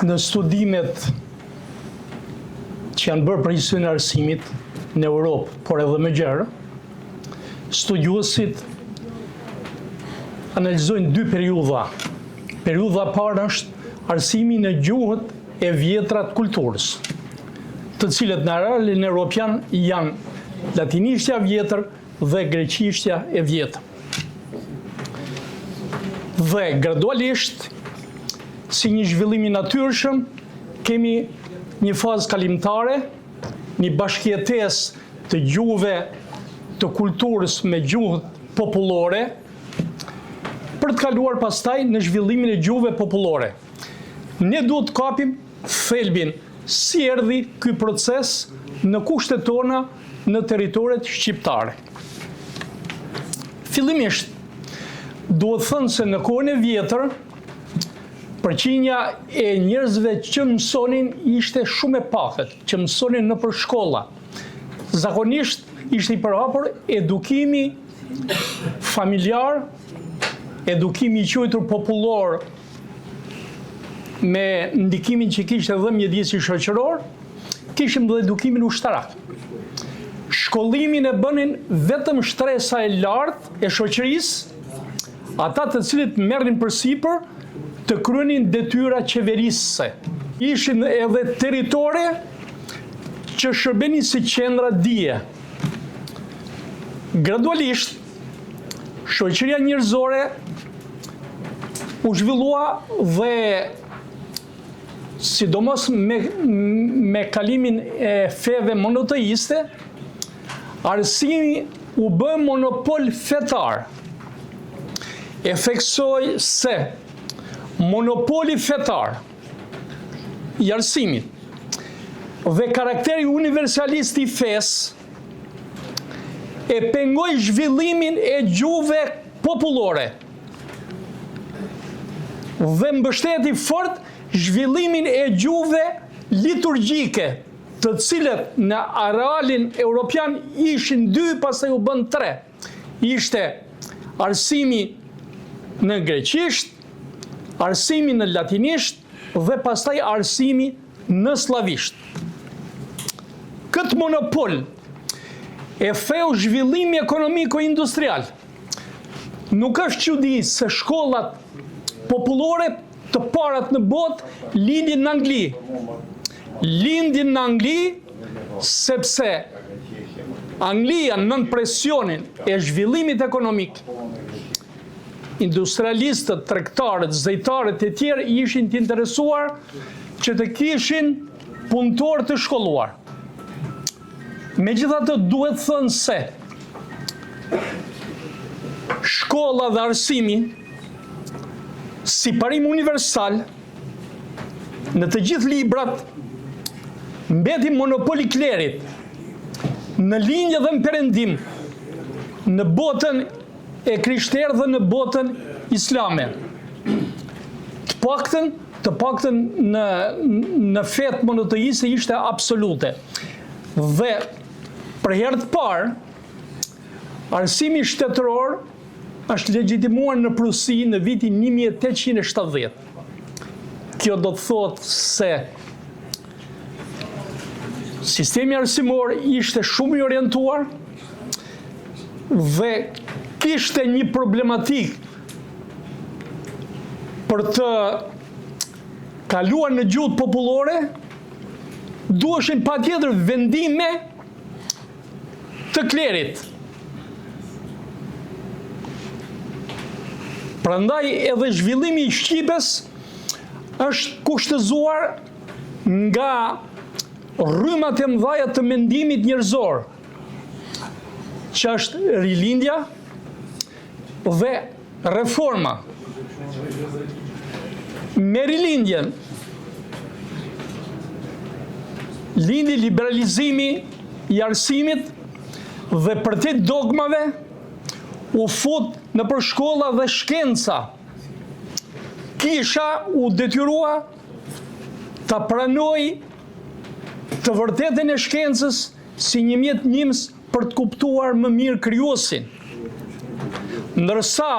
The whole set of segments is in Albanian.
Në studimet që janë bërë për historinë e arsimit në Europë, por edhe më gjerë, studiuesit analizojnë dy periudha. Periudha parë është arsimi në gjuhët e vjetra të kulturës, të cilët në realin europian janë latinishtja vjetër dhe greqishtja e vjetër. Dhe gradualisht, si një zhvillim i natyrshëm, kemi një fazë kalimtare, një bashkëjetesë të gjuhëve të kulturës me gjuhët popullore, për të kaluar pastaj në zhvillimin e gjuhëve popullore. Ne duhet të kapim thelbin si erdhi ky proces në kushtet tona në territoret shqiptare. Fillimisht, duhet thënë se në kohën e vjetër, përqindja e njerëzve që mësonin ishte shumë e pakët, që mësonin nëpër shkolla. Zakonisht ishte i përhapur edukimi familjar, edukimi i quajtur popullor me ndikimin që kishte edhe mjedisi shoqëror, kishim dhe edukimin ushtarak. Shkollimin e bënin vetëm shtresa e lartë e shoqërisë, ata të cilët merrin përsipër të kryenin detyra qeverisëse. Ishin edhe territore që shërbenin si qendra dije. Gradualisht, shoqëria njerëzore u zhvillua dhe sidomos me kalimin e feve monoteiste, arsimi u bë monopol fetar. E theksoj se monopoli fetar i arsimit dhe karakteri universalist i fesë e pengoi zhvillimin e gjuhëve popullore dhe mbështeti fort zhvillimin e gjuhëve liturgjike, të cilët në arealin europian ishin 2, pastaj u bën 3. Ishte arsimi në greqisht, arsimi në latinisht dhe pastaj arsimi në slavisht. Këtë monopol e theu zhvillimi ekonomiko-industrial. Nuk është çudi se shkollat popullore të parat në botë lindin në Angli. Lindin në Angli sepse Anglia nën presionin e zhvillimit ekonomik, industrialistët, tregtarët, zejtarët e tjerë ishin të interesuar që të kishin punëtor të shkolluar. Megjithatë, duhet thënë se shkolla dhe arsimi, si parim universal, në të gjithë librat, mbeti monopoli klerit, në lindje dhe në perëndim, në botën e krishterë dhe në botën islame. Të paktën në fetë monoteiste ishte absolute. Dhe për herë të parë, arsimi shtetëror është legjitimuar në Prusi në vitin 1870. Kjo do të thotë se sistemi arsimor ishte shumë i orientuar dhe kishte një problematik për të kaluar në gjuhët popullore, duheshin patjetër vendime të klerit. Prandaj edhe zhvillimi i shqipes është kushtëzuar nga rrymat e mëdha të mendimit njerëzor, që është rilindja dhe reforma. Me rilindjen lindi liberalizimi i arsimit dhe përtet dogmave u fut në për shkolla dhe shkenca. Kisha u detyrua ta pranoj të vërtetën e shkencës si një mjet njims për të kuptuar më mirë krijuesin. Ndërsa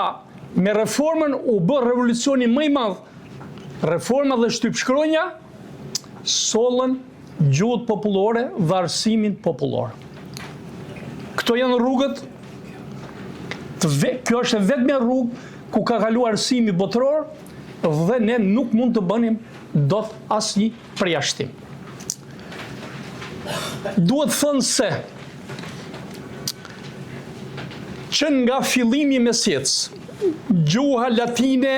me reformën u bë revolucioni më i madh Reforma dhe shtypshkronja sollën gjuhët popullore, varësimin popullor. Këto janë rrugët, kjo është e vetmja rrugë ku ka kaluar arsimi botëror dhe ne nuk mund të bënim dot asnjë përjashtim. Duhet thënë se që nga fillimi i mesjetës, gjuha latine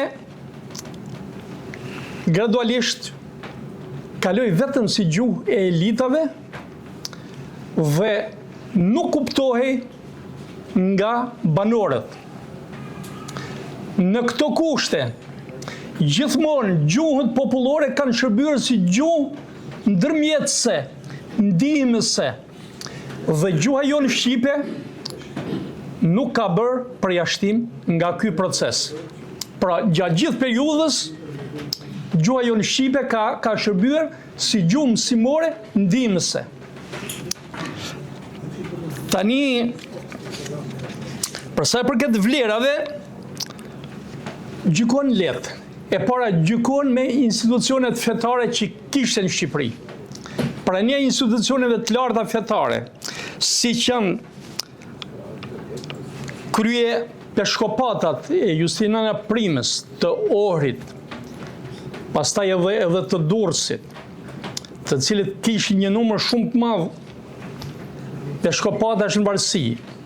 gradualisht kaloi vetëm si gjuhë e elitave dhe nuk kuptohej nga banorët. Në këto kushte, gjithmonë gjuhët popullore kanë shërbyer si gjuhë ndërmjetëse, ndihmëse, dhe gjuha jonë shqipe nuk ka bërë përjashtim nga ky proces. Pra, gjatë gjithë periudhës, gjuha jonë shqipe ka shërbyer si gjuhë mësimore ndihmëse. Tani, për sa i përket vlerave, gjykon lehtë. E para gjykon me institucionet fetare që kishte në Shqipëri. Pra një institucioneve të larta fetare, si që janë krye peshkopatat e Justinana Primës, të Ohrit, pastaj edhe të Durrësit, të cilët kishin një numër shumë të madh peshkopatash në varësi,